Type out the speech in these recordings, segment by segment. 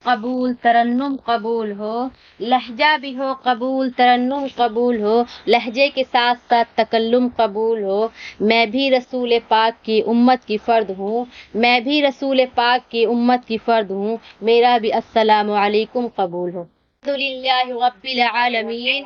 قبول، ترنم قبول ہو، لہجہ بھی ہو قبول، ترنم قبول ہو، لہجے کے ساتھ ساتھ تکلم قبول ہو۔ میں بھی رسول پاک کی امت کی فرد ہوں، میں بھی رسول پاک کی امت کی فرد ہوں، میرا بھی السلام علیکم قبول ہو۔ الحمدللہ رب العالمین،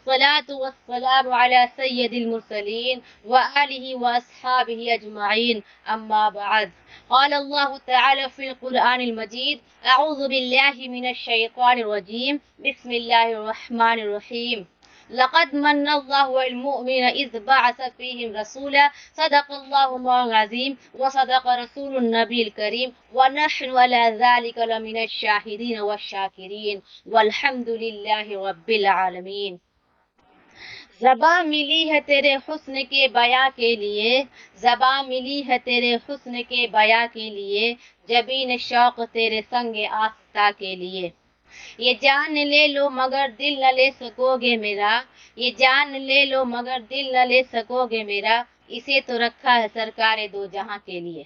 الصلاة والسلام على سید المرسلین وآلہ واصحابہ اجمعین، اما بعد۔ قال اللہ تعالی فی القرآن المجید، اعوذ باللہ من الشیطان الرجیم، بسم اللہ الرحمن الرحیم۔ لقد من اللہ المؤمن اذ بعث فیہم رسولا، صدق اللہ مولانا العظیم وصدق رسول النبی الکریم، ونحن على ذلك لمن الشاہدین والشاکرین، والحمد للہ رب العالمین۔ زباں ملی ہے تیرے حسن کے بیاں کے لیے، زباں ملی ہے تیرے حسن کے بیاں کے لیے، جبین شوق تیرے سنگ آستہ کے لیے۔ یہ جان لے لو مگر دل نہ لے سکو گے میرا، یہ جان لے لو مگر دل نہ لے سکو گے میرا، اسے تو رکھا ہے سرکار دو جہاں کے لیے۔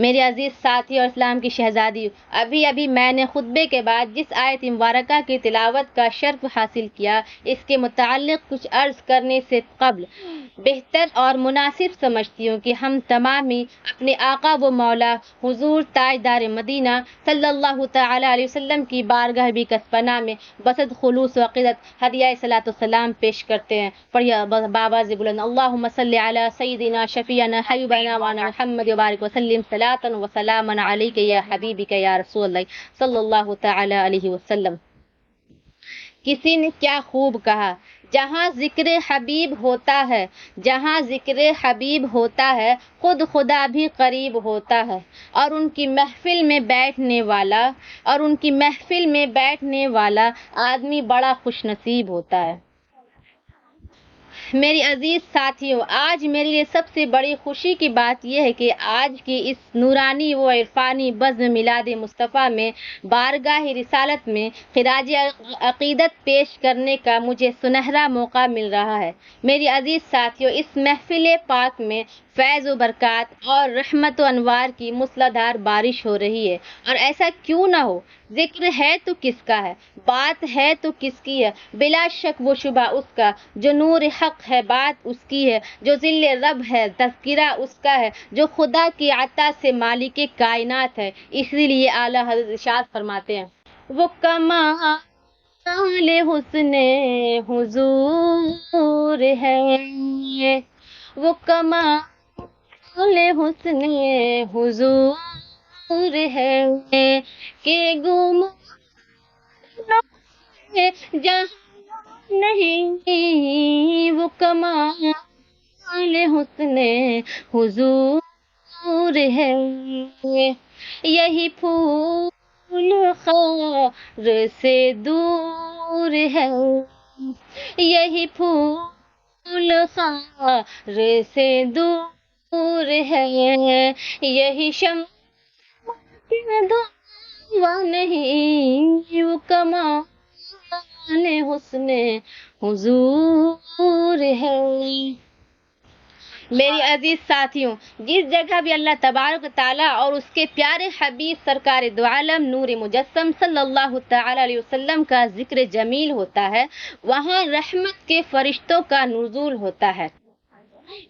میرے عزیز ساتھی اور اسلام کی شہزادی، ابھی میں نے خطبے کے بعد جس آیت مبارکہ کی تلاوت کا شرف حاصل کیا، اس کے متعلق کچھ عرض کرنے سے قبل بہتر اور مناسب سمجھتی ہوں کہ ہم تمامی اپنے آقا و مولا حضور تاجدار مدینہ صلی اللہ تعالی علیہ وسلم کی بارگاہ بیکس پناہ میں بصد خلوص و عقیدت ہدیہ صلاۃ والسلام پیش کرتے ہیں۔ پڑھیے بآواز بلند، اللہم صلی علی سیدنا شفیعنا حبیبنا وانا محمد وبارک وسلم صلاۃ و سلاما علیک یا حبیبک یا رسول اللہ صلی اللہ تعالی علیہ وسلم۔ کسی نے کیا خوب کہا، جہاں ذکر حبیب ہوتا ہے، جہاں ذکر حبیب ہوتا ہے، خود خدا بھی قریب ہوتا ہے، اور ان کی محفل میں بیٹھنے والا آدمی بڑا خوش نصیب ہوتا ہے۔ میری عزیز ساتھیوں، آج میرے لیے سب سے بڑی خوشی کی بات یہ ہے کہ آج کی اس نورانی و عرفانی بزم میلاد مصطفیٰ میں بارگاہ رسالت میں خراج عقیدت پیش کرنے کا مجھے سنہرا موقع مل رہا ہے۔ میری عزیز ساتھیوں، اس محفل پاک میں فیض و برکات اور رحمت و انوار کی موسلا دھار بارش ہو رہی ہے، اور ایسا کیوں نہ ہو؟ ذکر ہے تو کس کا ہے، بات ہے تو کس کی ہے؟ بلا شک و شبہ اس کا جو نور حق ہے، بات اس کی ہے جو ذل رب ہے، تذکرہ اس کا ہے جو خدا کی عطا سے مالک کائنات ہے۔ اسی لیے اعلیٰ حضرت ارشاد فرماتے ہیں، وہ کمال حسن حضور ہے، وہ کمال حسن حضور ہے کہ گم جہاں نہیں، وہ کمال حسن حضور ہے، یہی پھول خار سے دور ہے، یہی پھول خار سے دور ہے، یہی شمع کے دھواں نہیں، وہ کمال حسن حضور ہے۔ میری عزیز ساتھیوں، جس جگہ بھی اللہ تبارک و تعالیٰ اور اس کے پیارے حبیب سرکار دو عالم نور مجسم صلی اللہ تعالی علیہ وسلم کا ذکر جمیل ہوتا ہے، وہاں رحمت کے فرشتوں کا نزول ہوتا ہے۔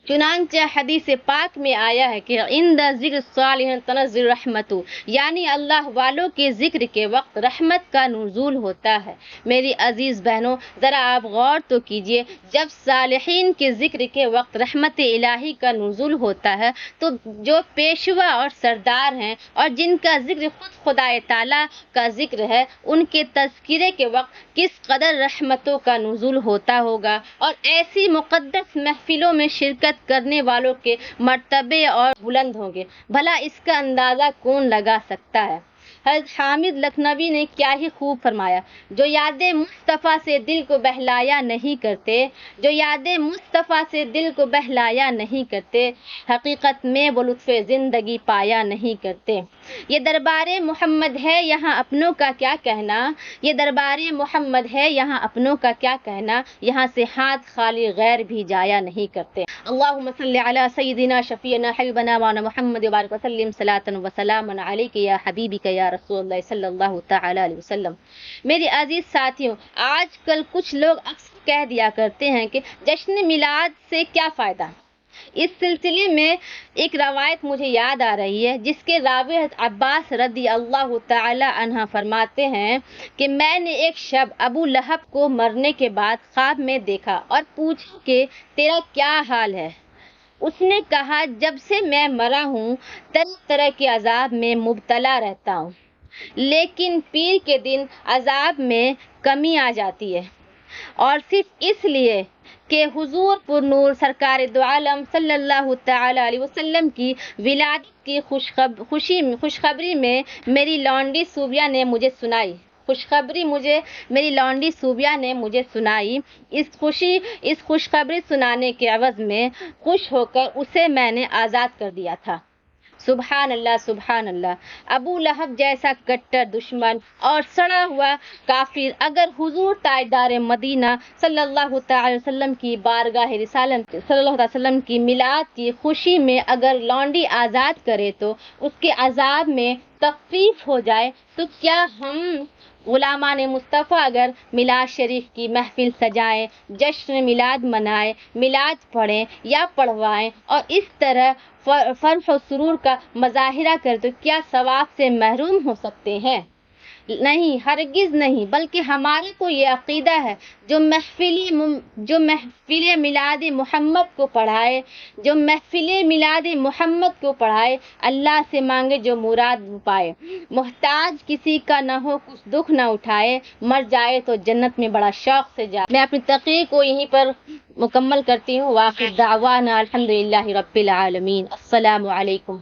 چنانچہ حدیث پاک میں آیا ہے کہ عند ذکر صالح تنزل رحمت، یعنی اللہ والوں کے ذکر کے وقت رحمت کا نزول ہوتا ہے۔ میری عزیز بہنوں، ذرا آپ غور تو کیجئے، جب صالحین کے ذکر کے وقت رحمت الہی کا نزول ہوتا ہے تو جو پیشوا اور سردار ہیں اور جن کا ذکر خود خدا تعالیٰ کا ذکر ہے، ان کے تذکرے کے وقت کس قدر رحمتوں کا نزول ہوتا ہوگا، اور ایسی مقدس محفلوں میں شرکت کرنے والوں کے مرتبے اور بلند ہوں گے، بھلا اس کا اندازہ کون لگا سکتا ہے؟ حضرت حامد لکھنوی نے کیا ہی خوب فرمایا، جو یادیں مصطفیٰ سے دل کو بہلایا نہیں کرتے، جو یادیں مصطفیٰ سے دل کو بہلایا نہیں کرتے، حقیقت میں وہ لطف زندگی پایا نہیں کرتے۔ یہ دربار محمد ہے یہاں اپنوں کا کیا کہنا، یہ دربار محمد ہے یہاں اپنوں کا کیا کہنا، یہاں سے ہاتھ خالی غیر بھی جایا نہیں کرتے۔ اللہم صلی علی سیدنا شفیعنا حبیبنا وانا محمد وبارک وسلم صلاۃ و سلاما علیک یا حبیبک یا رسول اللہ صلی اللہ تعالی علیہ وسلم۔ میری عزیز ساتھیوں، آج کل کچھ لوگ اکثر کہہ دیا کرتے ہیں کہ جشن میلاد سے کیا فائدہ۔ اس سلسلے میں ایک روایت مجھے یاد آ رہی ہے جس کے راوی عباس رضی اللہ تعالی عنہ فرماتے ہیں کہ میں نے ایک شب ابو لہب کو مرنے کے بعد خواب میں دیکھا اور پوچھا کہ تیرا کیا حال ہے۔ اس نے کہا جب سے میں مرا ہوں طرح طرح کے عذاب میں مبتلا رہتا ہوں، لیکن پیر کے دن عذاب میں کمی آ جاتی ہے، اور صرف اس لیے کہ حضور پر نور سرکار دو عالم صلی اللہ تعالی علیہ وسلم کی ولادت کی خوشخبری میں میری لونڈی صوبیہ نے مجھے سنائی۔ میری لونڈی صوبیہ نے مجھے سنائی۔ اس خوشخبری سنانے کے عوض میں خوش ہو کر اسے میں نے آزاد کر دیا تھا۔ سبحان اللہ، سبحان اللہ۔ ابو لہب جیسا کٹر دشمن اور سڑا ہوا کافر اگر حضور تاجدار مدینہ صلی اللہ تعالی وسلم کی بارگاہ رسالت صلی اللہ علیہ وسلم کی میلاد کی خوشی میں اگر لونڈی آزاد کرے تو اس کے عذاب میں تخفیف ہو جائے، تو کیا ہم غلامان مصطفیٰ اگر میلاد شریف کی محفل سجائیں، جشن میلاد منائیں، میلاد پڑھیں یا پڑھوائیں اور اس طرح فرح و سرور کا مظاہرہ کریں تو کیا ثواب سے محروم ہو سکتے ہیں؟ نہیں، ہرگز نہیں، بلکہ ہمارے کو یہ عقیدہ ہے جو محفل میلاد محمد کو پڑھائے اللہ سے مانگے جو مراد پائے، محتاج کسی کا نہ ہو، کچھ دکھ نہ اٹھائے، مر جائے تو جنت میں بڑا شوق سے جائے۔ میں اپنی تقریر کو یہیں پر مکمل کرتی ہوں۔ وآخر دعوانا الحمدللہ رب العالمین۔ السلام علیکم۔